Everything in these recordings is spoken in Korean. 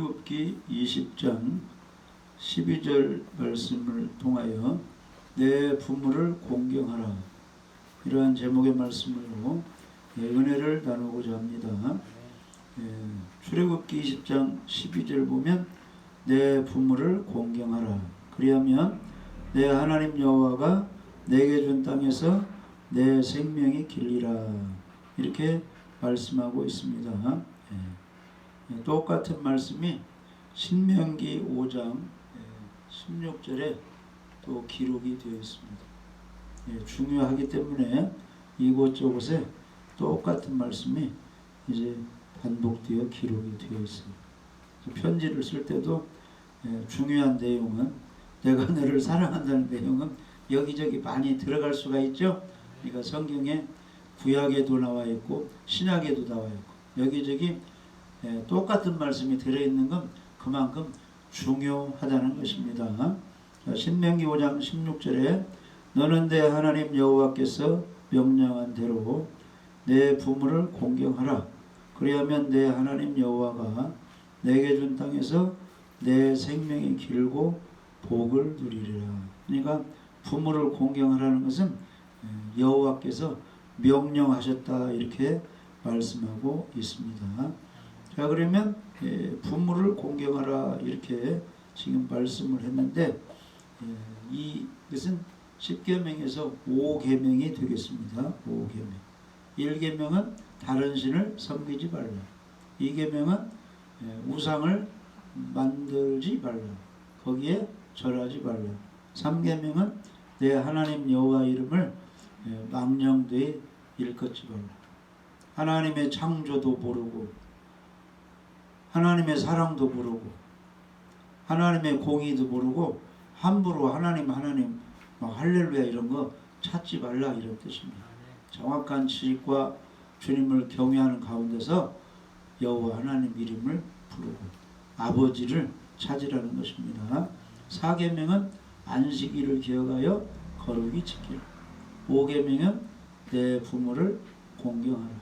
출애굽기 20장 12절 말씀을 통하여 내 부모를 공경하라, 이러한 제목의 말씀으로 은혜를 나누고자 합니다. 출애굽기 20장 12절 보면 내 부모를 공경하라, 그리하면 내 하나님 여호와가 내게 준 땅에서 내 생명이 길리라, 이렇게 말씀하고 있습니다. 똑같은 말씀이 신명기 5장 16절에 또 기록이 되어 있습니다. 중요하기 때문에 이곳저곳에 똑같은 말씀이 이제 반복되어 기록이 되어 있어요. 편지를 쓸 때도 중요한 내용은, 내가 너를 사랑한다는 내용은 여기저기 많이 들어갈 수가 있죠. 그러니까 성경에 구약에도 나와 있고 신약에도 나와 있고 여기저기 똑같은 말씀이 들어있는 건 그만큼 중요하다는 것입니다. 신명기 5장 16절에 너는 내 하나님 여호와께서 명령한 대로 내 부모를 공경하라, 그리하면 내 하나님 여호와가 내게 준 땅에서 내 생명이 길고 복을 누리리라. 그러니까 부모를 공경하라는 것은 여호와께서 명령하셨다, 이렇게 말씀하고 있습니다. 자, 그러면 부모를 공경하라, 이렇게 지금 말씀을 했는데 이것은 10계명에서 5계명이 되겠습니다. 5계명. 1계명은 다른 신을 섬기지 말라. 2계명은 우상을 만들지 말라. 거기에 절하지 말라. 3계명은 내 하나님 여호와 이름을 망령되이 일컫지 말라. 하나님의 창조도 모르고 하나님의 사랑도 모르고 하나님의 공의도 모르고 함부로 하나님 막 할렐루야 이런 거 찾지 말라, 이런 뜻입니다. 정확한 지식과 주님을 경외하는 가운데서 여호와 하나님 이름을 부르고 아버지를 찾으라는 것입니다. 4계명은 안식일을 기억하여 거룩히 지키라. 5계명은 내 부모를 공경하라.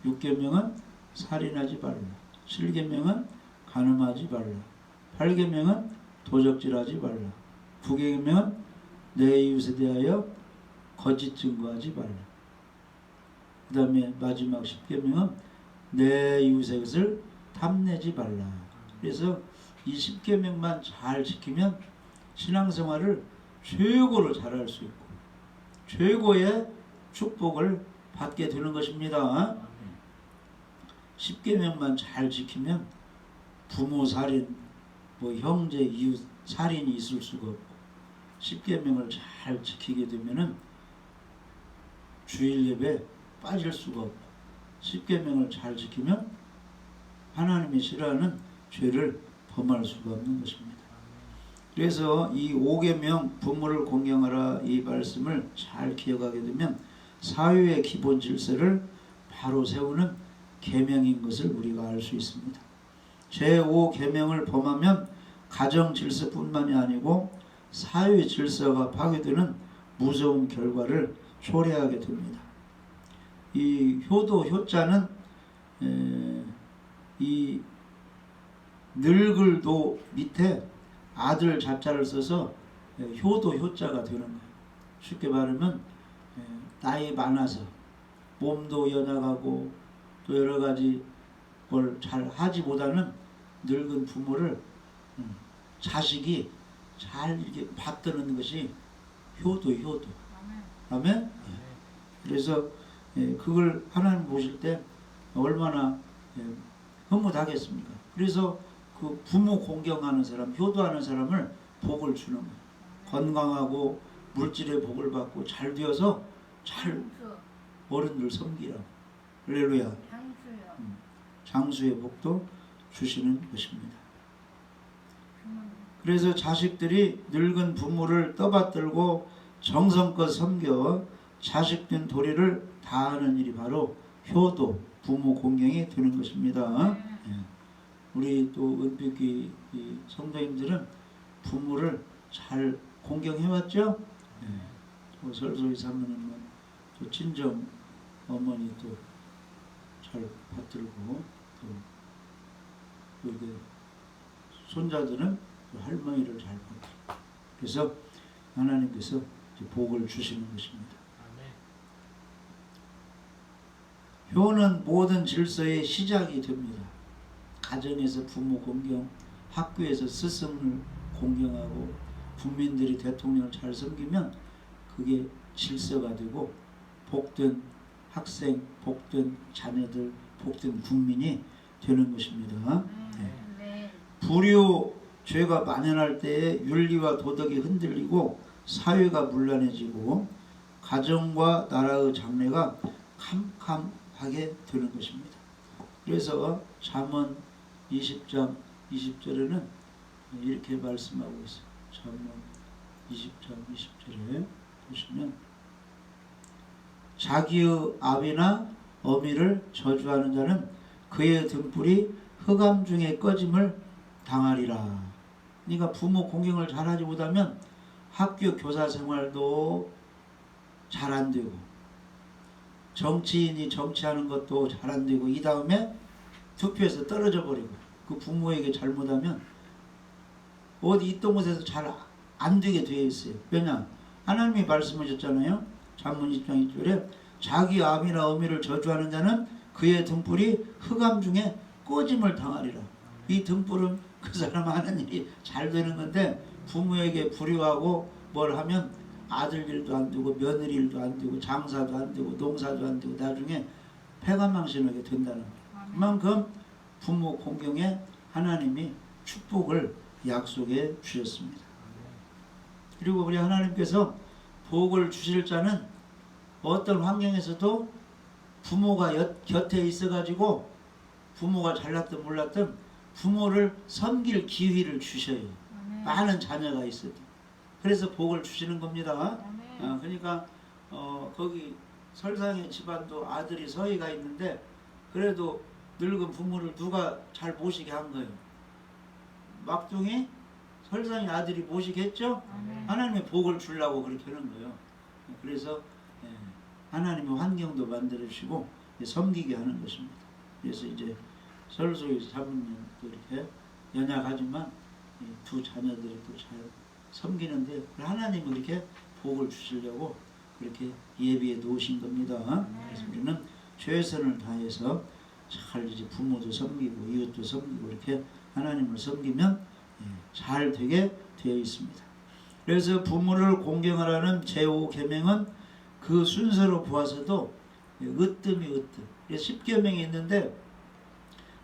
6계명은 살인하지 말라. 7계명은 간음하지 말라. 8계명은 도적질하지 말라. 9계명은 내 이웃에 대하여 거짓 증거하지 말라. 그 다음에 마지막 10계명은 내 이웃의 것을 탐내지 말라. 그래서 이 10계명만 잘 지키면 신앙생활을 최고로 잘할 수 있고 최고의 축복을 받게 되는 것입니다. 10계명만 잘 지키면 부모 살인, 형제 이웃 살인이 있을 수가 없고, 10계명을 잘 지키게 되면은 주일 예배 빠질 수가 없고, 10계명을 잘 지키면 하나님이 싫어하는 죄를 범할 수가 없는 것입니다. 그래서 이 5계명 부모를 공경하라, 이 말씀을 잘 기억하게 되면 사회의 기본 질서를 바로 세우는 계명인 것을 우리가 알 수 있습니다. 제5계명을 범하면 가정 질서뿐만이 아니고 사회 질서가 파괴되는 무서운 결과를 초래하게 됩니다. 이 효도 효자는 이 늙을 도 밑에 아들 자자를 써서 효도 효자가 되는 거예요. 쉽게 말하면 나이 많아서 몸도 연약하고 또 여러 가지 걸 잘 하지 못하는 늙은 부모를 자식이 잘 이렇게 받드는 것이 효도. 아멘? 그래서 그걸 하나님 보실 때 얼마나 흐뭇하겠습니까? 그래서 그 부모 공경하는 사람, 효도하는 사람을 복을 주는 거예요. 건강하고 물질의 복을 받고 잘 되어서 잘 어른들 섬기라고. 할렐루야. 장수의 복도 주시는 것입니다. 그래서 자식들이 늙은 부모를 떠받들고 정성껏 섬겨 자식된 도리를 다하는 일이 바로 효도, 부모 공경이 되는 것입니다. 우리 또 은빛기 성도님들은 부모를 잘 공경해왔죠? 또 설소희 사모님은 또 친정 어머니 또 잘 받들고 또 이렇게 손자들은 그 할머니를 잘 보고. 그래서 하나님께서 복을 주시는 것입니다. 효는 모든 질서의 시작이 됩니다. 가정에서 부모 공경, 학교에서 스승을 공경하고 국민들이 대통령을 잘 섬기면 그게 질서가 되고 복된 학생, 복된 자녀들, 복된 국민이 되는 것입니다. 네. 불효, 죄가 만연할 때에 윤리와 도덕이 흔들리고 사회가 문란해지고 가정과 나라의 장래가 캄캄하게 되는 것입니다. 그래서 잠언 20장 20절에는 이렇게 말씀하고 있어요. 잠언 20장 20절에 보시면 자기의 아비나 어미를 저주하는 자는 그의 등불이 흑암 중에 꺼짐을 당하리라. 그러니까 부모 공경을 잘하지 못하면 학교 교사 생활도 잘 안 되고 정치인이 정치하는 것도 잘 안 되고 이 다음에 투표에서 떨어져 버리고 그 부모에게 잘못하면 어디 있던 곳에서 잘 안 되게 되어 있어요. 왜냐? 하나님이 말씀하셨잖아요. 잠언 20장 1절에 자기 아비나 어미를 저주하는 자는 그의 등불이 흑암 중에 꺼짐을 당하리라. 이 등불은 그 사람 하는 일이 잘 되는 건데 부모에게 불효하고 뭘 하면 아들 일도 안 되고 며느리 일도 안 되고 장사도 안 되고 농사도 안 되고 나중에 패가망신하게 된다는 거예요. 그만큼 부모 공경에 하나님이 축복을 약속해 주셨습니다. 그리고 우리 하나님께서 복을 주실 자는 어떤 환경에서도 부모가 곁에 있어가지고 부모가 잘났든 몰랐든 부모를 섬길 기회를 주셔요. 많은 자녀가 있어도. 그래서 복을 주시는 겁니다. 그러니까 거기 설상의 집안도 아들이 서희가 있는데 그래도 늙은 부모를 누가 잘 모시게 한 거예요. 막둥이 설상의 아들이 모시겠죠? 하나님의 복을 주려고 그렇게 하는 거예요. 그래서 하나님의 환경도 만들어주시고 섬기게 하는 것입니다. 그래서 이제 설소의 사모님도 이렇게 연약하지만 두 자녀들이 또 잘 섬기는데 하나님은 이렇게 복을 주시려고 그렇게 예비해 놓으신 겁니다. 그래서 우리는 최선을 다해서 잘 이제 부모도 섬기고 이웃도 섬기고 이렇게 하나님을 섬기면 잘 되게 되어 있습니다. 그래서 부모를 공경하라는 제5계명은 그 순서로 보아서도 으뜸이 으뜸. 그래서 10계명이 있는데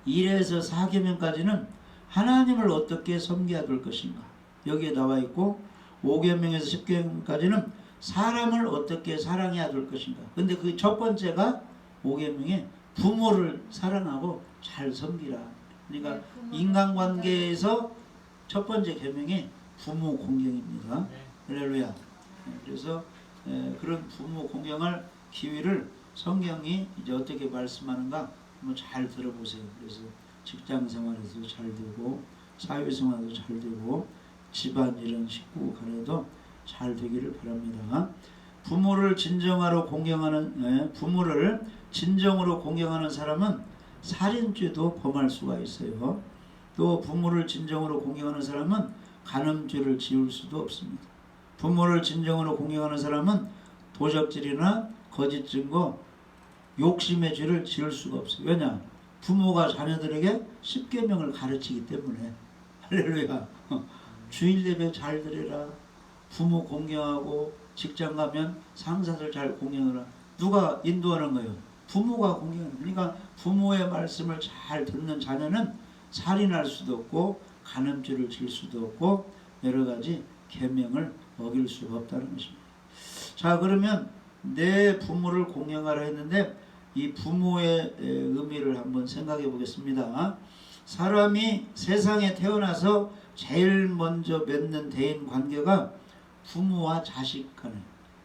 1에서 4계명까지는 하나님을 어떻게 섬겨야 될 것인가 여기에 나와 있고 5계명에서 10계명까지는 사람을 어떻게 사랑해야 될 것인가. 근데 그 첫 번째가 5계명에 부모를 사랑하고 잘 섬기라. 그러니까 인간관계에서 첫 번째 계명이 부모 공경입니다. 할렐루야. 그래서 그런 부모 공경할 기회를 성경이 이제 어떻게 말씀하는가 한번 잘 들어보세요. 그래서 직장 생활에서도 잘 되고 사회생활도 잘 되고 집안일은 식구 간에도 잘 되기를 바랍니다. 부모를 진정으로 공경하는 사람은 살인죄도 범할 수가 있어요. 또 부모를 진정으로 공경하는 사람은 간음죄를 지을 수도 없습니다. 부모를 진정으로 공경하는 사람은 도적질이나 거짓 증거, 욕심의 죄를 지을 수가 없어요. 왜냐? 부모가 자녀들에게 10계명을 가르치기 때문에. 할렐루야. 주일 예배 잘 드리라. 부모 공경하고 직장 가면 상사들 잘 공경하라. 누가 인도하는 거예요? 부모가 공경하는. 그러니까 부모의 말씀을 잘 듣는 자녀는 살인할 수도 없고 간음죄를 지을 수도 없고 여러 가지 계명을 어길 수가 없다는 것입니다. 자, 그러면 내 부모를 공경하라 했는데 이 부모의 의미를 한번 생각해 보겠습니다. 사람이 세상에 태어나서 제일 먼저 맺는 대인 관계가 부모와 자식 간에.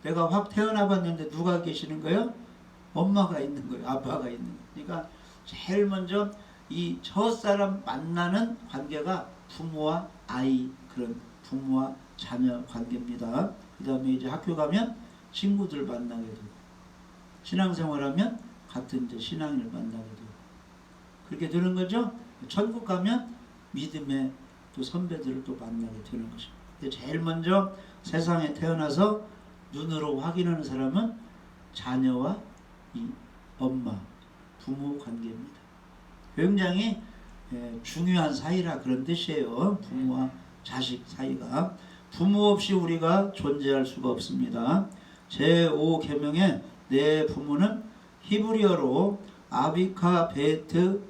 내가 확 태어나 봤는데 누가 계시는 거예요? 엄마가 있는 거예요. 아빠가 있는 거예요. 그러니까 제일 먼저 이 첫사람 만나는 관계가 부모와 아이, 그런 부모와 자녀 관계입니다. 그 다음에 이제 학교 가면 친구들 만나게 되고, 신앙생활하면 같은 이제 신앙인을 만나게 되고, 그렇게 되는 거죠. 천국 가면 믿음의 또 선배들을 또 만나게 되는 것입니다. 근데 제일 먼저 세상에 태어나서 눈으로 확인하는 사람은 자녀와 이 엄마, 부모 관계입니다. 굉장히 중요한 사이라 그런 뜻이에요. 부모와 자식 사이가. 부모 없이 우리가 존재할 수가 없습니다. 제5계명의 내 부모는 히브리어로 아비카 베트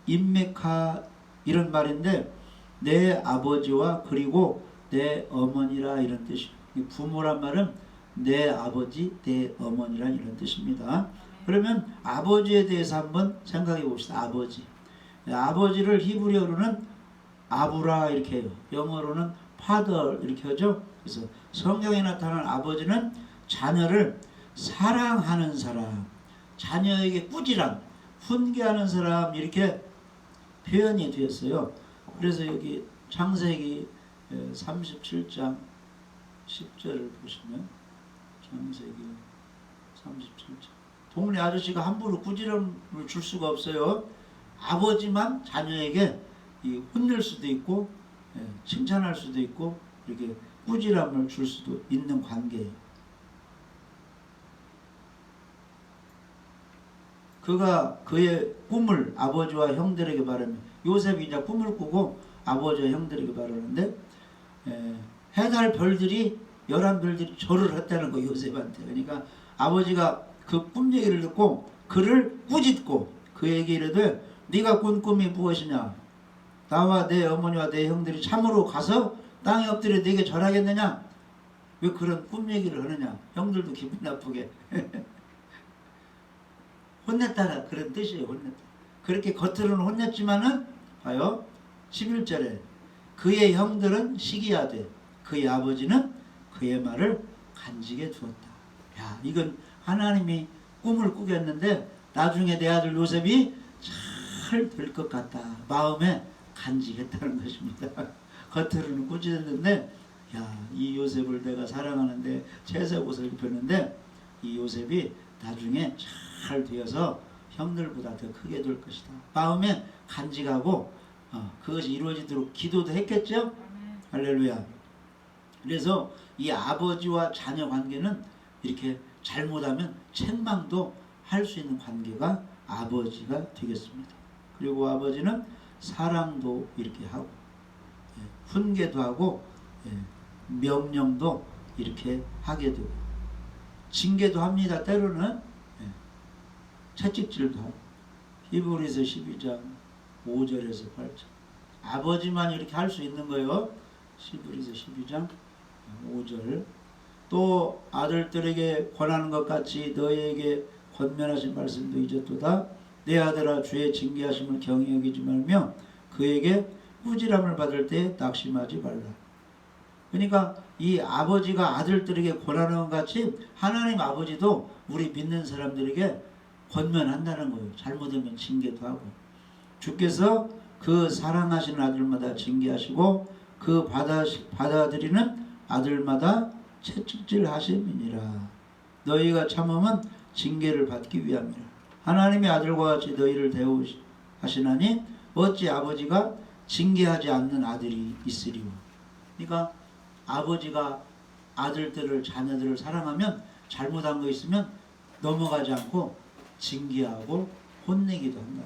임메카 이런 말인데 내 아버지와 그리고 내 어머니라 이런 뜻이에요. 부모란 말은 내 아버지, 내 어머니라 이런 뜻입니다. 그러면 아버지에 대해서 한번 생각해 봅시다. 아버지. 아버지를 히브리어로는 아브라 이렇게 해요. 영어로는 father 이렇게 하죠. 그래서 성경에 나타난 아버지는 자녀를 사랑하는 사람, 자녀에게 꾸지람, 훈계하는 사람 이렇게 표현이 되었어요. 그래서 여기 창세기 37장 10절을 보시면 창세기 37장 동네 아저씨가 함부로 꾸지람을 줄 수가 없어요. 아버지만 자녀에게 혼낼 수도 있고 칭찬할 수도 있고 이렇게 꾸지람을 줄 수도 있는 관계예요. 그가 그의 꿈을 아버지와 형들에게 말하면 요셉이 이제 꿈을 꾸고 아버지와 형들에게 말하는데 해달 별들이 11별들이 절을 했다는 거 요셉한테. 그러니까 아버지가 그 꿈 얘기를 듣고 그를 꾸짖고 그에게 이르되 네가 꾼 꿈이 무엇이냐? 나와 내 어머니와 내 형들이 참으로 가서 땅에 엎드려 네게 절하겠느냐? 왜 그런 꿈 얘기를 하느냐? 형들도 기분 나쁘게 혼냈다라 그런 뜻이에요. 혼냈다. 그렇게 겉으로는 혼냈지만은 봐요. 11절에 그의 형들은 시기하되 그의 아버지는 그의 말을 간직해 두었다. 야, 이건 하나님이 꿈을 꾸겠는데 나중에 내 아들 요셉이 잘 될 것 같다. 마음에 간직했다는 것입니다. 겉으로는 꾸짖었는데 야, 이 요셉을 내가 사랑하는데 채색 옷을 입혔는데 이 요셉이 나중에 잘 되어서 형들보다 더 크게 될 것이다. 마음에 간직하고 그것이 이루어지도록 기도도 했겠죠? 할렐루야. 그래서 이 아버지와 자녀 관계는 이렇게 잘못하면 책망도 할 수 있는 관계가 아버지가 되겠습니다. 그리고 아버지는 사랑도 이렇게 하고 훈계도 하고 명령도 이렇게 하게 되고 징계도 합니다. 때로는 채찍질도 하고 히브리서 12장 5절에서 8절 아버지만 이렇게 할 수 있는 거예요. 히브리서 12장 5절 또 아들들에게 권하는 것 같이 너희에게 권면하신 말씀도 잊었도다. 내 아들아 주의 징계하심을 경히 여기지 말며 그에게 꾸지람을 받을 때 낙심하지 말라. 그러니까 이 아버지가 아들들에게 권하는 것 같이 하나님 아버지도 우리 믿는 사람들에게 권면한다는 거예요. 잘못하면 징계도 하고 주께서 그 사랑하시는 아들마다 징계하시고 그 받아들이는 아들마다 채찍질 하심이니라. 너희가 참으면 징계를 받기 위함이라. 하나님의 아들과 같이 너희를 대우하시나니 어찌 아버지가 징계하지 않는 아들이 있으리요. 그러니까 아버지가 아들들을 자녀들을 사랑하면 잘못한 거 있으면 넘어가지 않고 징계하고 혼내기도 한다.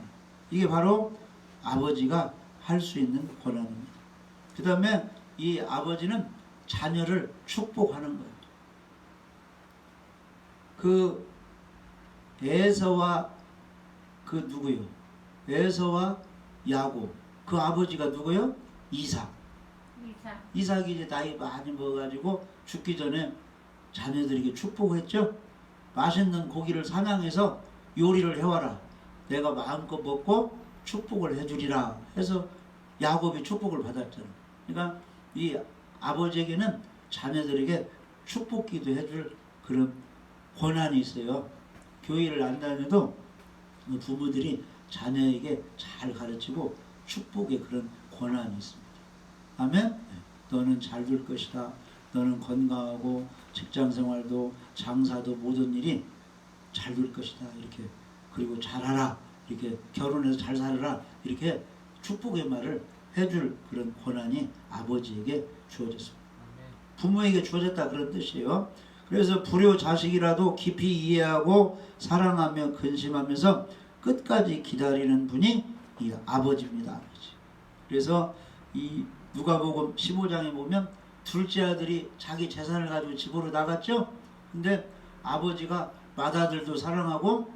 이게 바로 아버지가 할 수 있는 권한입니다. 그 다음에 이 아버지는 자녀를 축복하는 거예요. 그 에서와 그 누구요? 에서와 야곱 그 아버지가 누구요? 이삭. 이삭이 이제 나이 많이 먹어가지고 죽기 전에 자녀들에게 축복했죠. 맛있는 고기를 사냥해서 요리를 해와라. 내가 마음껏 먹고 축복을 해주리라 해서 야곱이 축복을 받았잖아. 그러니까 이 아버지에게는 자녀들에게 축복기도 해줄 그런 권한이 있어요. 교회를 안 다녀도 부모들이 자녀에게 잘 가르치고 축복의 그런 권한이 있습니다. 아멘? 너는 잘 될 것이다. 너는 건강하고 직장생활도 장사도 모든 일이 잘 될 것이다. 이렇게 그리고 잘하라. 이렇게 결혼해서 잘 살아라. 이렇게 축복의 말을 해줄 그런 권한이 아버지에게 주어졌습니다. 부모에게 주어졌다 그런 뜻이에요. 그래서 불효자식이라도 깊이 이해하고 사랑하며 근심하면서 끝까지 기다리는 분이 이 아버지입니다. 아버지. 그래서 이 누가복음 15장에 보면 둘째 아들이 자기 재산을 가지고 집으로 나갔죠. 근데 아버지가 맏아들도 사랑하고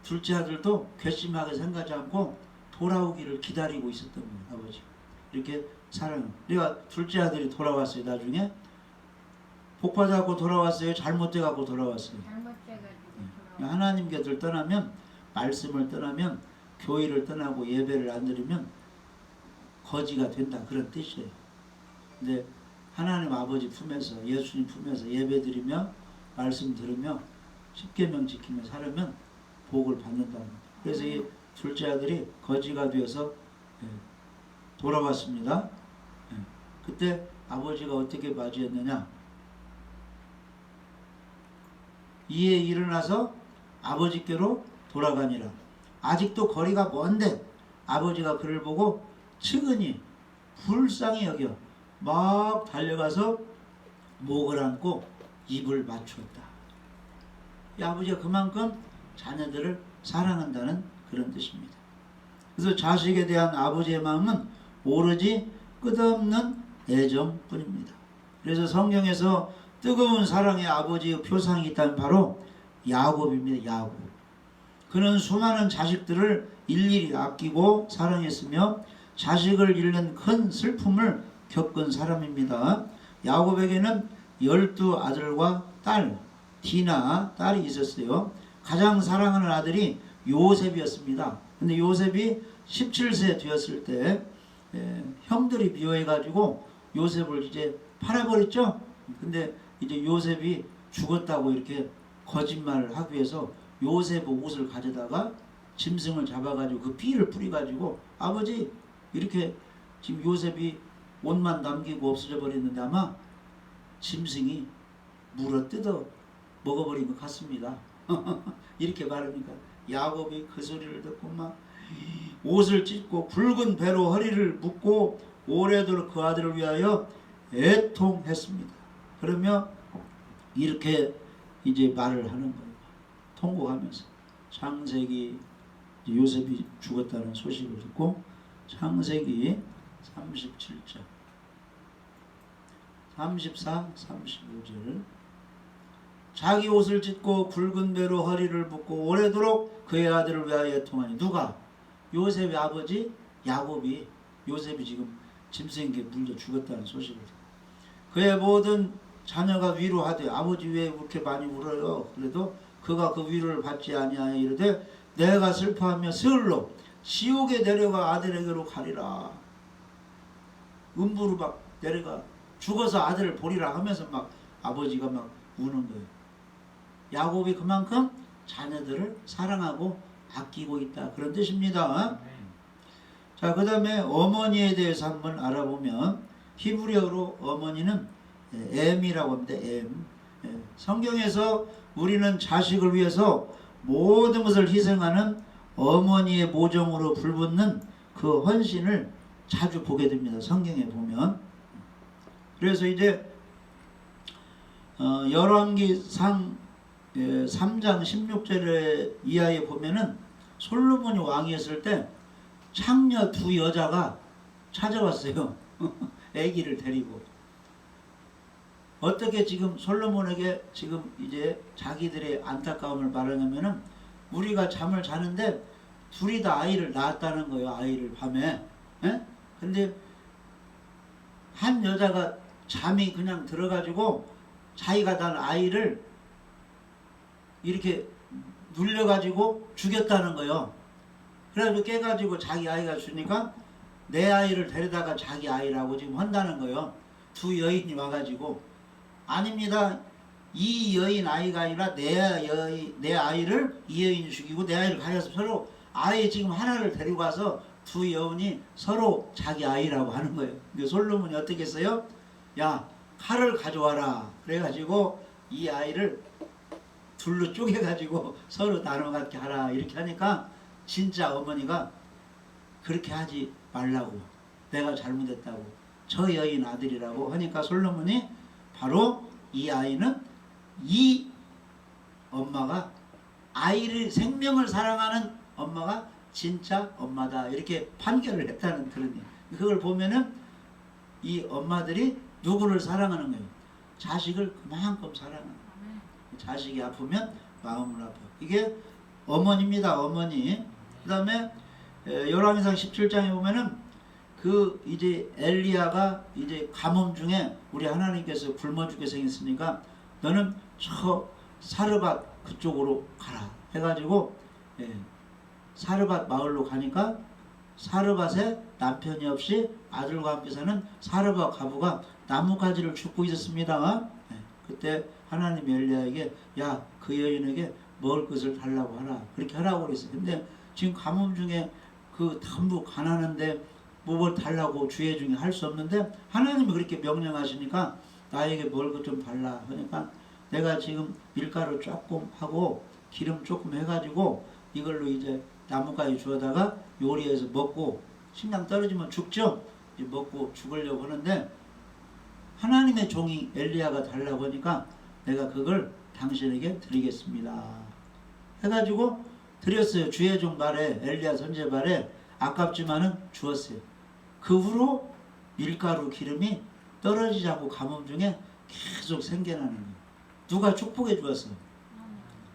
둘째 아들도 괘씸하게 생각하지 않고 돌아오기를 기다리고 있었던 거예요. 아버지 이렇게 사랑해요. 내가 둘째 아들이 돌아왔어요. 나중에 복받아갖고 돌아왔어요. 잘못돼갖고 돌아왔어요. 하나님 곁을 떠나면, 말씀을 떠나면, 교회를 떠나고 예배를 안 드리면 거지가 된다 그런 뜻이에요. 근데 하나님 아버지 품에서, 예수님 품에서 예배 드리며 말씀 들으며 십계명 지키며 살면 복을 받는다는 거예요. 그래서 이 둘째 아들이 거지가 되어서 돌아왔습니다. 그때 아버지가 어떻게 맞이했느냐? 이에 일어나서 아버지께로 돌아가니라. 아직도 거리가 먼데 아버지가 그를 보고 측은히 불쌍히 여겨 막 달려가서 목을 안고 입을 맞추었다. 이 아버지가 그만큼 자녀들을 사랑한다는 그런 뜻입니다. 그래서 자식에 대한 아버지의 마음은 오로지 끝없는 애정뿐입니다. 그래서 성경에서 뜨거운 사랑의 아버지의 표상이 있다면 바로 야곱입니다. 야곱. 그는 수많은 자식들을 일일이 아끼고 사랑했으며 자식을 잃는 큰 슬픔을 겪은 사람입니다. 야곱에게는 12아들과 딸, 디나 딸이 있었어요. 가장 사랑하는 아들이 요셉이었습니다. 근데 요셉이 17세 되었을 때 형들이 미워해가지고 요셉을 이제 팔아버렸죠. 근데 이제 요셉이 죽었다고 이렇게 거짓말을 하기 위해서 요셉의 옷을 가져다가 짐승을 잡아가지고 그 피를 뿌려가지고 아버지 이렇게 지금 요셉이 옷만 남기고 없어져 버렸는데 아마 짐승이 물어 뜯어 먹어버린 것 같습니다. 이렇게 말하니까 야곱이 그 소리를 듣고 막 옷을 찢고 붉은 배로 허리를 묶고 오래도록 그 아들을 위하여 애통했습니다. 그러며 이렇게 이제 말을 하는 거예요. 통곡하면서 창세기 요셉이 죽었다는 소식을 듣고 창세기 37장 34, 35절 자기 옷을 찢고 붉은 배로 허리를 묶고 오래도록 그의 아들을 위하여 애통하니 누가? 요셉의 아버지 야곱이 요셉이 지금 짐승에게 물려 죽었다는 소식을 듣고 그의 모든 자녀가 위로하되 아버지 왜 그렇게 많이 울어요? 그래도 그가 그 위로를 받지 아니하여 이르되 내가 슬퍼하며 스을로 지옥에 내려가 아들에게로 가리라. 음부로 막 내려가 죽어서 아들을 보리라 하면서 막 아버지가 막 우는 거예요. 야곱이 그만큼 자녀들을 사랑하고 아끼고 있다 그런 뜻입니다. 자, 그 다음에 어머니에 대해서 한번 알아보면 히브리어로 어머니는 M이라고 합니다. M. 성경에서 우리는 자식을 위해서 모든 것을 희생하는 어머니의 모정으로 불붙는 그 헌신을 자주 보게 됩니다. 성경에 보면. 그래서 이제 열왕기상 3장 16절에 이하에 보면은 솔로몬이 왕이었을 때 창녀 두 여자가 찾아왔어요. 아기를 데리고. 어떻게 지금 솔로몬에게 지금 이제 자기들의 안타까움을 말하냐면은 우리가 잠을 자는데 둘이 다 아이를 낳았다는 거예요. 아이를 밤에. 에? 근데 한 여자가 잠이 그냥 들어가지고 자기가 낳은 아이를 이렇게 눌려가지고 죽였다는 거예요. 그래가지고 깨가지고 자기 아이가 주니까 내 아이를 데려다가 자기 아이라고 지금 한다는 거예요. 두 여인이 와가지고 아닙니다. 이 여인 아이가 아니라 내 아이를 이 여인이 죽이고 내 아이를 가져서 서로 아이 지금 하나를 데리고 가서 두 여인이 서로 자기 아이라고 하는 거예요. 근데 솔로몬이 어떻게 했어요? 야, 칼을 가져와라. 그래가지고 이 아이를 둘로 쪼개가지고 서로 나눠 갖게 하라. 이렇게 하니까 진짜 어머니가 그렇게 하지 말라고, 내가 잘못했다고, 저 여인 아들이라고 하니까 솔로몬이 바로 이 아이는 이 엄마가 아이를 생명을 사랑하는 엄마가 진짜 엄마다 이렇게 판결을 했다는 그런 얘기. 그걸 보면은 이 엄마들이 누구를 사랑하는 거예요? 자식을 그만큼 사랑하는 거예요. 자식이 아프면 마음을 아파. 이게 어머니입니다. 어머니. 그 다음에 열왕기상 17장에 보면은 그 이제 엘리야가 이제 가뭄 중에 우리 하나님께서 굶어 죽게 생겼으니까 너는 저 사르밧 그쪽으로 가라 해가지고 사르밧 마을로 가니까 사르밧에 남편이 없이 아들과 함께 사는 사르밧 과부가 나뭇가지를 줍고 있었습니다. 그때 하나님 엘리야에게 야, 그 여인에게 먹을 것을 달라고 하라 그렇게 하라고 그랬어요. 근데 지금 가뭄 중에 그 전부 가난한데 뭘 달라고 주의 중에 할 수 없는데 하나님이 그렇게 명령하시니까 나에게 먹을 것 좀 달라 하니까 내가 지금 밀가루 조금 하고 기름 조금 해가지고 이걸로 이제 나뭇가지 주워다가 요리해서 먹고 식량 떨어지면 죽죠. 이제 먹고 죽으려고 하는데 하나님의 종이 엘리야가 달라고 하니까 내가 그걸 당신에게 드리겠습니다 해가지고 드렸어요. 주의 종 발에 엘리야 선지자 발에 아깝지만은 주었어요. 그 후로 밀가루 기름이 떨어지지 않고 가뭄 중에 계속 생겨나는 거예요. 누가 축복해 주었어요?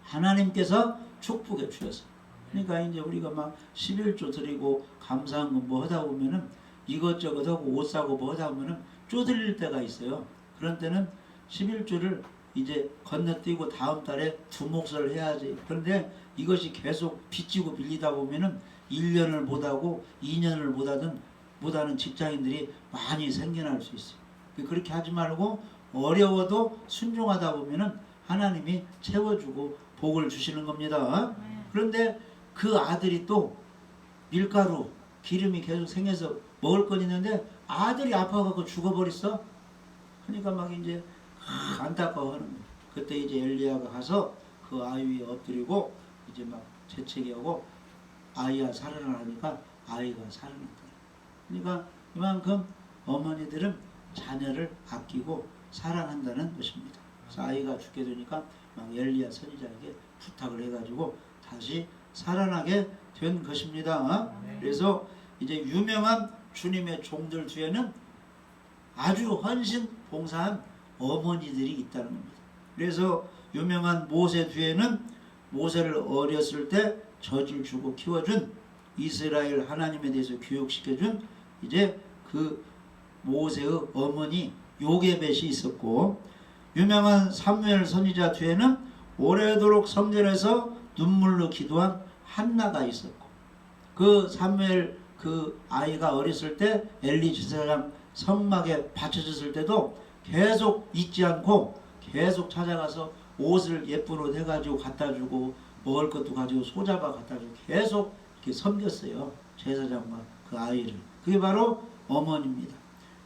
하나님께서 축복해 주셨어요. 그러니까 이제 우리가 막 11조 드리고 감사한 거 뭐 하다 보면은 이것저것 하고 옷 사고 뭐 하다 보면은 쪼들릴 때가 있어요. 그런 때는 11조를 이제 건너뛰고 다음 달에 두 몫을 해야지. 그런데 이것이 계속 빚지고 빌리다 보면은 1년을 못하고 2년을 못하는 직장인들이 많이 생겨날 수 있어요. 그렇게 하지 말고 어려워도 순종하다 보면은 하나님이 채워주고 복을 주시는 겁니다. 그런데 그 아들이 또 밀가루 기름이 계속 생겨서 먹을 건 있는데 아들이 아파갖고 죽어버렸어. 그러니까 막 이제 안타까워하는 거예요. 그때 이제 엘리야가 가서 그 아이 위에 엎드리고 이제 막 재채기하고 아이야 살아나 하니까 아이가 살아났더라. 그러니까 이만큼 어머니들은 자녀를 아끼고 사랑한다는 것입니다. 그래서 아이가 죽게 되니까 막 엘리야 선지자에게 부탁을 해가지고 다시 살아나게 된 것입니다. 그래서 이제 유명한 주님의 종들 뒤에는 아주 헌신 봉사한 어머니들이 있다는 겁니다. 그래서 유명한 모세 뒤에는 모세를 어렸을 때 젖을 주고 키워준 이스라엘 하나님에 대해서 교육시켜준 이제 그 모세의 어머니 요게벳이 있었고, 유명한 사무엘 선지자 뒤에는 오래도록 성전에서 눈물로 기도한 한나가 있었고, 그 사무엘 그 아이가 어렸을 때 엘리 제사장 성막에 받쳐졌을 때도 계속 잊지 않고 계속 찾아가서 옷을 예쁜 옷 해가지고 갖다 주고 먹을 것도 가지고 소잡아 갖다 주고 계속 이렇게 섬겼어요. 제사장과 그 아이를. 그게 바로 어머니입니다.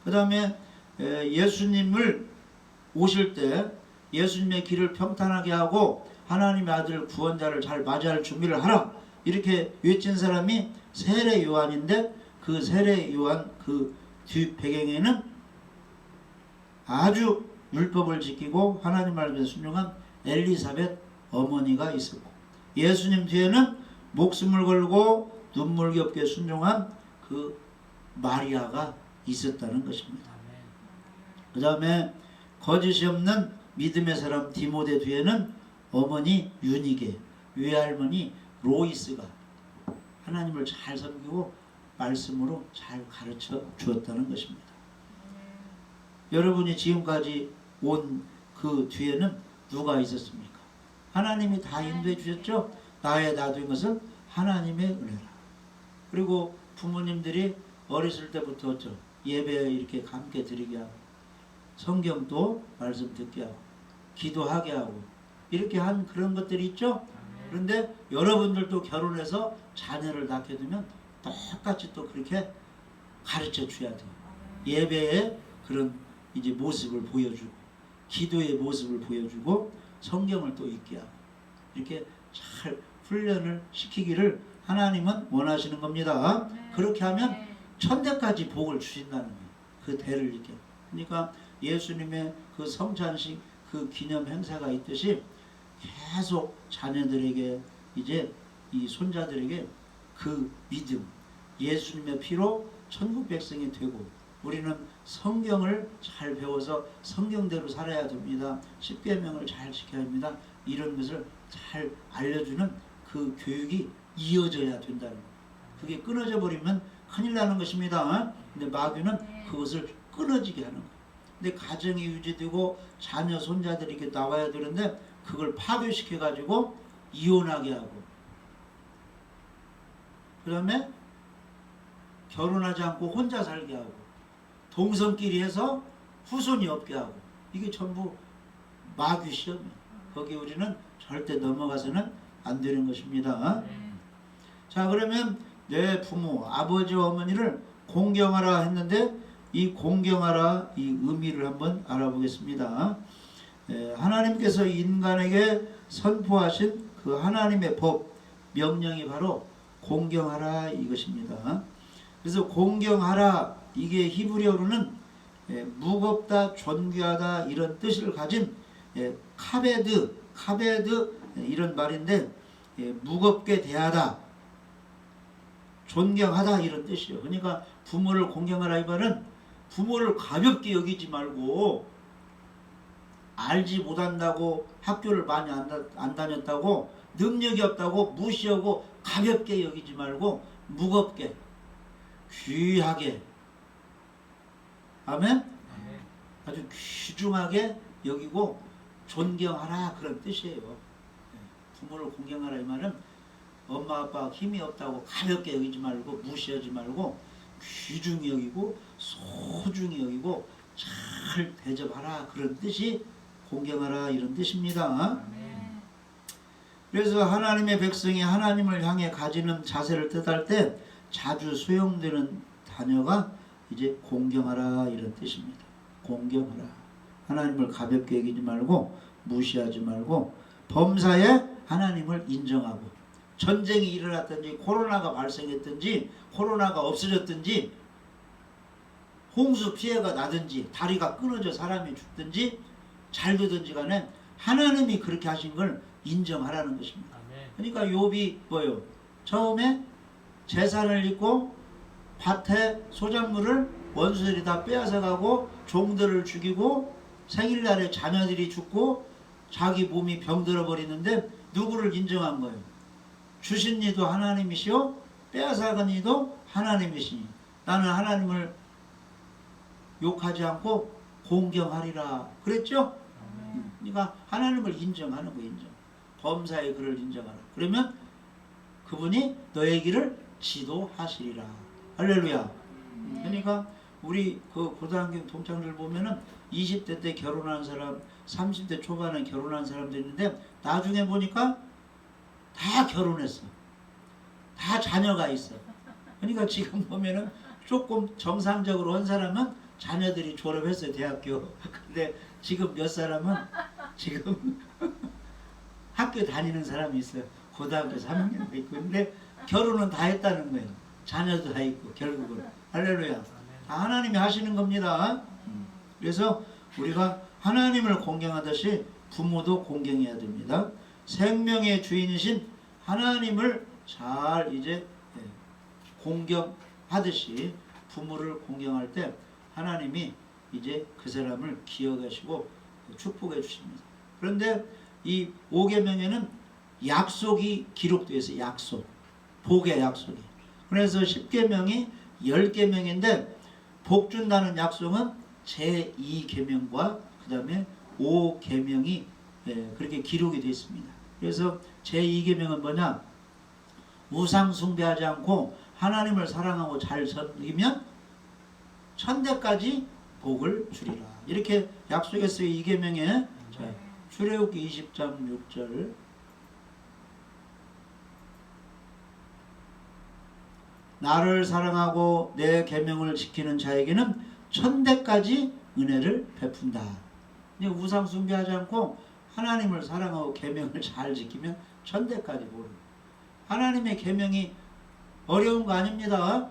그 다음에 예수님을 오실 때 예수님의 길을 평탄하게 하고 하나님의 아들 구원자를 잘 맞이할 준비를 하라 이렇게 외친 사람이 세례 요한인데, 그 세례 요한 그 뒷 배경에는 아주 율법을 지키고 하나님 말씀에 순종한 엘리사벳 어머니가 있었고, 예수님 뒤에는 목숨을 걸고 눈물겹게 순종한 그 마리아가 있었다는 것입니다. 그 다음에 거짓이 없는 믿음의 사람 디모데 뒤에는 어머니 유니게, 외할머니 로이스가 하나님을 잘 섬기고 말씀으로 잘 가르쳐 주었다는 것입니다. 여러분이 지금까지 온 그 뒤에는 누가 있었습니까? 하나님이 다 인도해 주셨죠? 나의 나도인 것은 하나님의 은혜라. 그리고 부모님들이 어렸을 때부터 예배 이렇게 함께 드리게 하고 성경도 말씀 듣게 하고 기도하게 하고 이렇게 한 그런 것들이 있죠? 그런데 여러분들도 결혼해서 자녀를 낳게 되면 똑같이 또 그렇게 가르쳐 줘야 돼요. 예배의 그런 이제 모습을 보여주고 기도의 모습을 보여주고 성경을 또 읽게 하고 이렇게 잘 훈련을 시키기를 하나님은 원하시는 겁니다. 그렇게 하면 천대까지 복을 주신다는 거예요. 그 대를 이렇게. 그러니까 예수님의 그 성찬식 그 기념 행사가 있듯이 계속 자녀들에게 이제 이 손자들에게 그 믿음, 예수님의 피로 천국 백성이 되고 우리는 성경을 잘 배워서 성경대로 살아야 됩니다. 십계명을 잘 지켜야 합니다. 이런 것을 잘 알려주는 그 교육이 이어져야 된다는 거예요. 그게 끊어져 버리면 큰일 나는 것입니다. 근데 마귀는 그것을 끊어지게 하는 거예요. 근데 가정이 유지되고 자녀 손자들이 이렇게 나와야 되는데 그걸 파괴시켜 가지고 이혼하게 하고 그 다음에 결혼하지 않고 혼자 살게 하고 동성끼리 해서 후손이 없게 하고 이게 전부 마귀 시험이에요. 거기 우리는 절대 넘어가서는 안 되는 것입니다. 자, 그러면 내 부모, 아버지와 어머니를 공경하라 했는데 이 공경하라 이 의미를 한번 알아보겠습니다. 하나님께서 인간에게 선포하신 그 하나님의 법, 명령이 바로 공경하라 이것입니다. 그래서 공경하라 이게 히브리어로는 무겁다, 존귀하다 이런 뜻을 가진 카베드 이런 말인데 무겁게 대하다, 존경하다 이런 뜻이에요. 그러니까 부모를 공경하라 이 말은 부모를 가볍게 여기지 말고 알지 못한다고 학교를 많이 안 다녔다고 능력이 없다고 무시하고 가볍게 여기지 말고 무겁게 귀하게 아멘? 아주 귀중하게 여기고 존경하라 그런 뜻이에요. 부모를 공경하라 이 말은 엄마 아빠 힘이 없다고 가볍게 여기지 말고 무시하지 말고 귀중히 여기고 소중히 여기고 잘 대접하라 그런 뜻이 공경하라 이런 뜻입니다. 그래서 하나님의 백성이 하나님을 향해 가지는 자세를 뜻할 때 자주 소용되는 단어가 이제 공경하라 이런 뜻입니다. 공경하라. 하나님을 가볍게 여기지 말고 무시하지 말고 범사에 하나님을 인정하고 전쟁이 일어났든지 코로나가 발생했든지 코로나가 없어졌든지 홍수 피해가 나든지 다리가 끊어져 사람이 죽든지 잘 되든지 간에 하나님이 그렇게 하신 걸 인정하라는 것입니다. 그러니까 욥이 뭐요? 처음에 재산을 잃고 밭에 소작물을 원수들이 다 빼앗아가고 종들을 죽이고 생일날에 자녀들이 죽고 자기 몸이 병들어 버리는데 누구를 인정한 거예요? 주신 이도 하나님이시오 빼앗아간 이도 하나님이시니 나는 하나님을 욕하지 않고 공경하리라 그랬죠? 그러니까 하나님을 인정하는 거예요. 인정. 범사의 그를 인정하라. 그러면 그분이 너의 길을 지도하시리라. 할렐루야. 그러니까 우리 그 고등학교 동창들 보면은 20대 때 결혼한 사람 30대 초반에 결혼한 사람들 있는데 나중에 보니까 다 결혼했어. 다 자녀가 있어. 그러니까 지금 보면은 조금 정상적으로 한 사람은 자녀들이 졸업했어요. 대학교. 근데 지금 몇 사람은 지금 학교 다니는 사람이 있어요. 고등학교 3학년도 있고. 근데 결혼은 다 했다는 거예요. 자녀도 다 있고 결국은. 할렐루야. 다 하나님이 하시는 겁니다. 그래서 우리가 하나님을 공경하듯이 부모도 공경해야 됩니다. 생명의 주인이신 하나님을 잘 이제 공경하듯이 부모를 공경할 때 하나님이 이제 그 사람을 기억하시고 축복해 주십니다. 그런데 이 5계명에는 약속이 기록되어 있어요. 약속. 복의 약속이. 그래서 10계명이 10계명인데 복 준다는 약속은 제2계명과 그 다음에 5계명이 그렇게 기록이 되어 있습니다. 그래서 제2계명은 뭐냐? 우상 숭배하지 않고 하나님을 사랑하고 잘 섬기면 천대까지 복을 주리라. 이렇게 약속했어요. 2계명에. 자, 출애굽기 20장 6절. 나를 사랑하고 내 계명을 지키는 자에게는 천대까지 은혜를 베푼다. 우상 숭배하지 않고 하나님을 사랑하고 계명을 잘 지키면 천대까지 보는. 하나님의 계명이 어려운 거 아닙니다.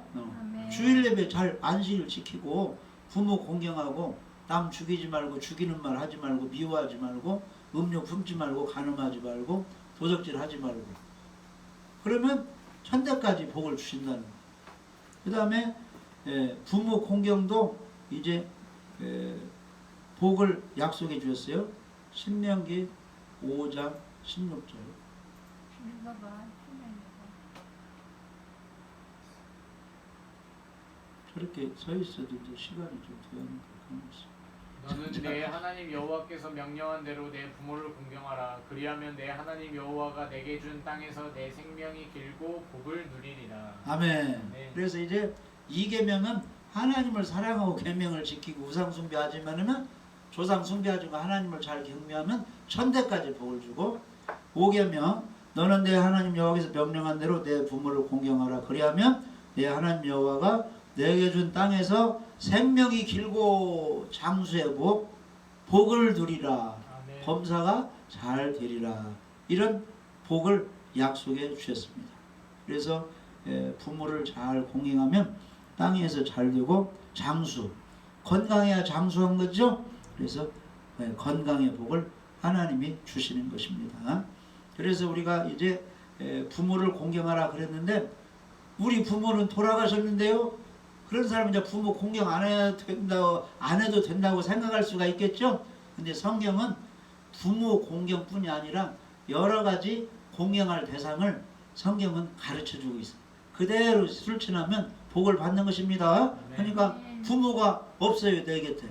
주일 예배 잘 안식일 지키고 부모 공경하고 남 죽이지 말고 죽이는 말 하지 말고 미워하지 말고 음료 품지 말고 간음하지 말고 도적질 하지 말고 그러면 천대까지 복을 주신다는 거예요. 그 다음에 부모 공경도 이제 복을 약속해 주셨어요. 신명기 5장 16절. 저렇게 서 있어도 이제 시간이 좀 되는 것 너는 내 하나님 여호와께서 명령한 대로 내 부모를 공경하라. 그리하면 내 하나님 여호와가 내게 준 땅에서 내 생명이 길고 복을 누리리라. 아멘. 네. 그래서 이제 이 계명은 하나님을 사랑하고 계명을 지키고 우상 숭배하지 말으면 조상 숭배하지 말고 하나님을 잘 경배하면 천대까지 복을 주고 5계명 너는 내 하나님 여호와께서 명령한 대로 내 부모를 공경하라. 그리하면 내 하나님 여호와가 내게 준 땅에서 생명이 길고 장수의 복을 누리라. 아멘. 범사가 잘 되리라. 이런 복을 약속해 주셨습니다. 그래서 부모를 잘 공경하면 땅에서 잘 되고 장수 건강해야 장수한 거죠. 그래서 건강의 복을 하나님이 주시는 것입니다. 그래서 우리가 이제 부모를 공경하라 그랬는데 우리 부모는 돌아가셨는데요. 그런 사람은 이제 부모 공경 안 해도 된다고 생각할 수가 있겠죠. 근데 성경은 부모 공경뿐이 아니라 여러 가지 공경할 대상을 성경은 가르쳐 주고 있어요. 그대로 실천하면 복을 받는 것입니다. 그러니까 부모가 없어요, 내 곁에.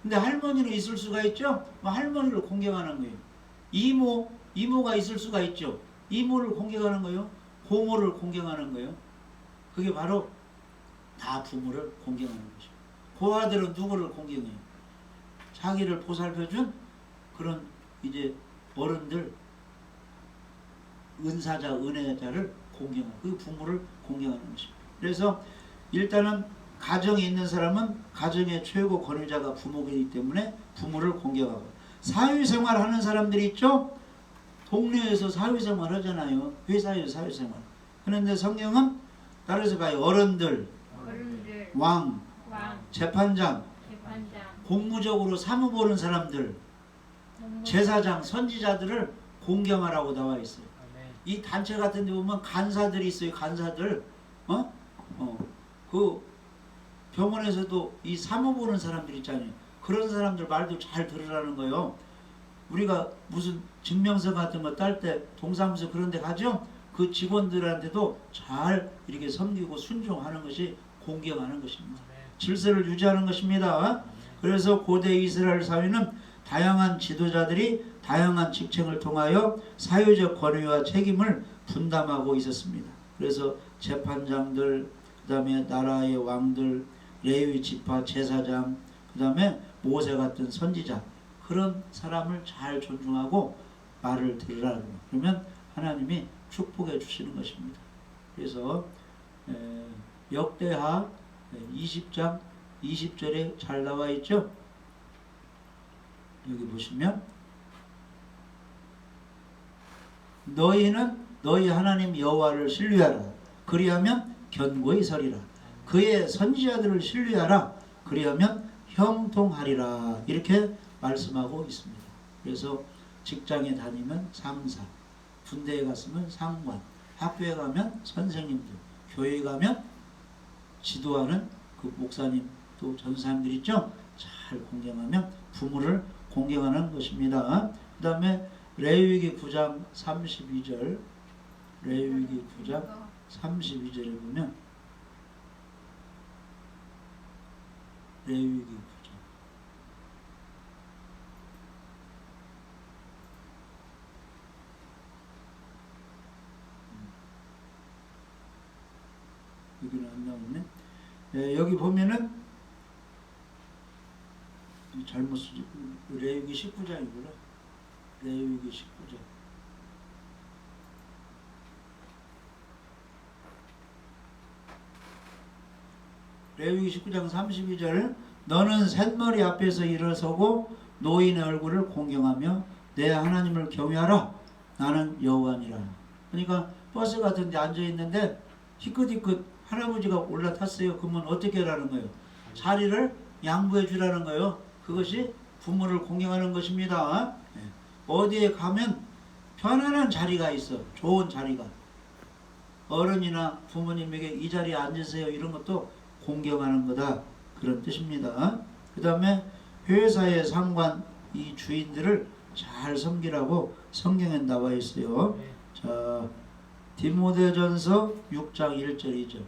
근데 할머니는 있을 수가 있죠. 할머니를 공경하는 거예요. 이모가 있을 수가 있죠. 이모를 공경하는 거예요. 고모를 공경하는 거예요. 그게 바로 다 부모를 공경하는 것이죠. 고아들은 누구를 공경해요? 자기를 보살펴준 그런 이제 어른들, 은사자, 은혜자를 공경하고 그 부모를 공경하는 것입니다. 그래서 일단은 가정에 있는 사람은 가정의 최고 권위자가 부모이기 때문에 부모를 공경하고 사회생활 하는 사람들이 있죠? 동네에서 사회생활 하잖아요. 회사에서 사회생활. 그런데 성경은 따라서 봐요. 어른들, 왕, 재판장, 공무적으로 사무 보는 사람들, 제사장, 선지자들을 공경하라고 나와 있어요. 이 단체 같은 데 보면 간사들이 있어요. 간사들. 그 병원에서도 이 사무 보는 사람들 있잖아요. 그런 사람들 말도 잘 들으라는 거예요. 우리가 무슨 증명서 같은 거 딸 때 동사무소 그런 데 가죠? 그 직원들한테도 잘 이렇게 섬기고 순종하는 것이 공경하는 것입니다. 질서를 유지하는 것입니다. 그래서 고대 이스라엘 사회는 다양한 지도자들이 다양한 직책을 통하여 사회적 권위와 책임을 분담하고 있었습니다. 그래서 재판장들, 그 다음에 나라의 왕들, 레위 지파 제사장, 그 다음에 모세 같은 선지자, 그런 사람을 잘 존중하고 말을 들으라는 거예요. 그러면 하나님이 축복해 주시는 것입니다. 그래서 역대하 20장 20절에 잘 나와 있죠. 여기 보시면 너희는 너희 하나님 여호와를 신뢰하라. 그리하면 견고히 서리라. 그의 선지자들을 신뢰하라. 그리하면 형통하리라. 이렇게 말씀하고 있습니다. 그래서 직장에 다니면 상사, 군대에 갔으면 상관, 학교에 가면 선생님들, 교회에 가면 지도하는 그 목사님 또 전사님들 있죠. 잘 공경하면 부모를 공경하는 것입니다. 그 다음에 레위기 9장 32절, 레위기 9장 32절에 보면 레위기 9장 여기는 안 나오네. 여기 보면은 잘못 쓰지. 레위기 19장이구나. 레위기 19장. 레위기 19장 32절 너는 셋머리 앞에서 일어서고 노인의 얼굴을 공경하며 내 하나님을 경외하라. 나는 여호와니라. 그러니까 버스 같은 데 앉아 있는데 희끗희끗 할아버지가 올라탔어요. 그러면 어떻게 하라는 거예요? 자리를 양보해 주라는 거예요. 그것이 부모를 공경하는 것입니다. 예. 어디에 가면 편안한 자리가 있어. 좋은 자리가. 어른이나 부모님에게 이 자리에 앉으세요. 이런 것도 공경하는 거다. 그런 뜻입니다. 그 다음에 회사의 상관 이 주인들을 잘 섬기라고 성경에 나와 있어요. 네. 자, 디모데전서 6장 1절이죠.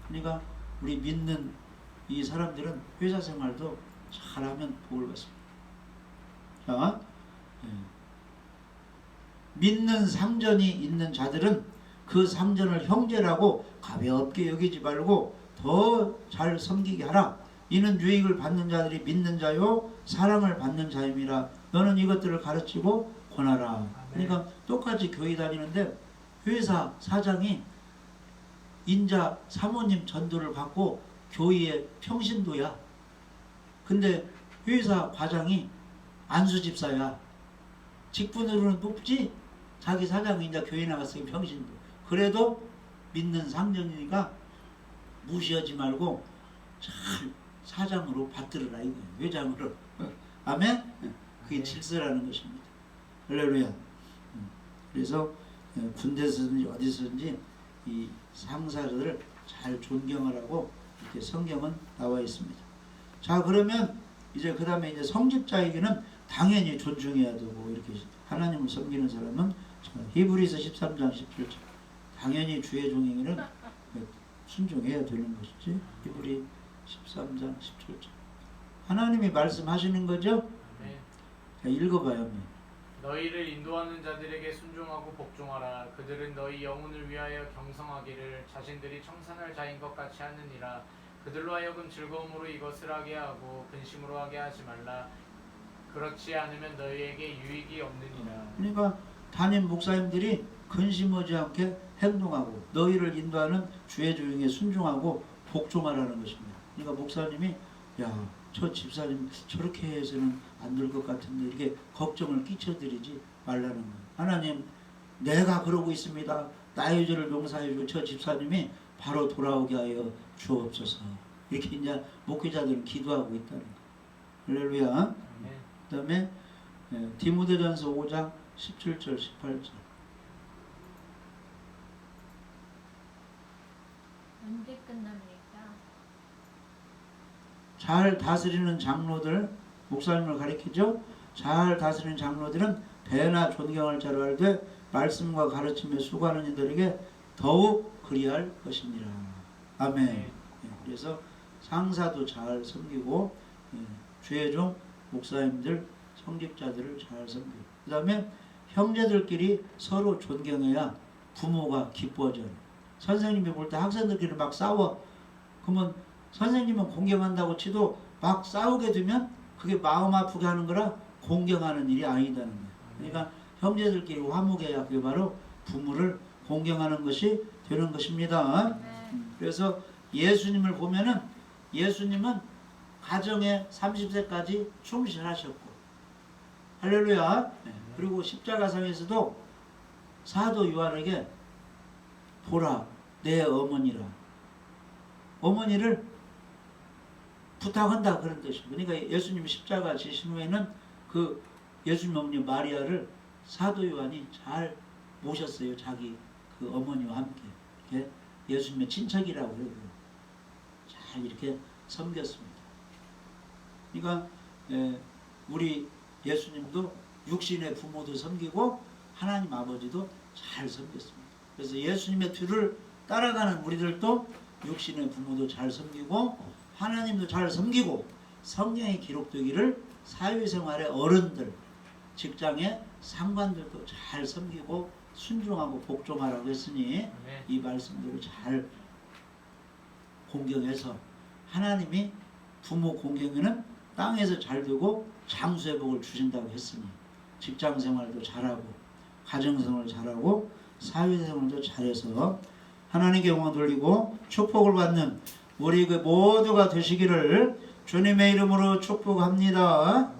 그러니까 우리 믿는 이 사람들은 회사 생활도 잘하면 복을 받습니다. 자, 예. 믿는 상전이 있는 자들은 그 상전을 형제라고 가볍게 여기지 말고 더 잘 섬기게 하라. 이는 유익을 받는 자들이 믿는 자요 사랑을 받는 자임이라. 너는 이것들을 가르치고 권하라. 그러니까 똑같이 교회 다니는데 회사 사장이 인자 사모님 전도를 받고 교회의 평신도야. 근데 회사 과장이 안수 집사야. 직분으로는 높지. 자기 사장이 이제 교회 나갔으니 평신도. 그래도 믿는 상전이니까 무시하지 말고 잘 사장으로 받들으라 이거예요. 회장으로. 아멘? 그게 질서라는 것입니다. 할렐루야. 그래서 군대에서든지 어디서든지 이 상사들을 잘 존경하라고 이렇게 성경은 나와 있습니다. 자, 그러면 이제 그 다음에 이제 성직자에게는 당연히 존중해야 되고, 이렇게 하나님을 섬기는 사람은 히브리서 13장 17절 당연히 주의 종에게는 순종해야 되는 것이지. 히브리 13장 17절 하나님이 말씀하시는 거죠? 네. 자, 읽어봐요. 너희를 인도하는 자들에게 순종하고 복종하라. 그들은 너희 영혼을 위하여 경성하기를 자신들이 청산할 자인 것 같이 하느니라. 그들로 하여금 즐거움으로 이것을 하게 하고 근심으로 하게 하지 말라. 그렇지 않으면 너희에게 유익이 없느니라. 그러니까 담임 목사님들이 근심하지 않게 행동하고 너희를 인도하는 주의 조용에 순종하고 복종하라는 것입니다. 그러니까 목사님이 야, 저 집사님 저렇게 해서는 안 될 것 같은데 이렇게 걱정을 끼쳐드리지 말라는 거예요. 하나님, 내가 그러고 있습니다. 나의 죄를 용서해 주고 저 집사님이 바로 돌아오게 하여 주옵소서. 이렇게 이제 목회자들은 기도하고 있다는 거예요. 할렐루야. 네. 그 다음에 디모데전서 5장 17절 18절 언제 끝납니까? 잘 다스리는 장로들, 목사님을 가리키죠. 잘 다스리는 장로들은 배나 존경할 자로 알되 말씀과 가르침에 수고하는 이들에게 더욱 그리할 것이니라. 아멘. 네. 그래서 상사도 잘 섬기고 주의 종 목사님들 성직자들을 잘 섬기고, 그 다음에 형제들끼리 서로 존경해야 부모가 기뻐져요. 선생님이 볼 때 학생들끼리 막 싸워. 그러면 선생님은 공경한다고 치도 막 싸우게 되면 그게 마음 아프게 하는 거라 공경하는 일이 아니다는 거예요. 그러니까 형제들끼리 화목해야 그게 바로 부모를 공경하는 것이 되는 것입니다. 그래서 예수님을 보면은 예수님은 가정에 30세까지 충실하셨고, 할렐루야. 그리고 십자가상에서도 사도 요한에게 보라 내 어머니라, 어머니를 부탁한다 그런 뜻이에요. 그러니까 예수님 십자가 지신 후에는 그 예수님 어머니 마리아를 사도 요한이 잘 모셨어요. 자기 그 어머니와 함께 이렇게 예수님의 친척이라고 그래요. 잘 이렇게 섬겼습니다. 그러니까 우리 예수님도 육신의 부모도 섬기고 하나님 아버지도 잘 섬겼습니다. 그래서 예수님의 뒤를 따라가는 우리들도 육신의 부모도 잘 섬기고 하나님도 잘 섬기고 성경에 기록되기를 사회생활의 어른들, 직장의 상관들도 잘 섬기고 순종하고 복종하라고 했으니 이 말씀대로 잘 공경해서 하나님이 부모 공경에는 땅에서 잘 되고 장수의 복을 주신다고 했으니 직장생활도 잘하고 가정생활 잘하고 사회생활도 잘해서 하나님께 영광 돌리고 축복을 받는 우리 그 모두가 되시기를 주님의 이름으로 축복합니다.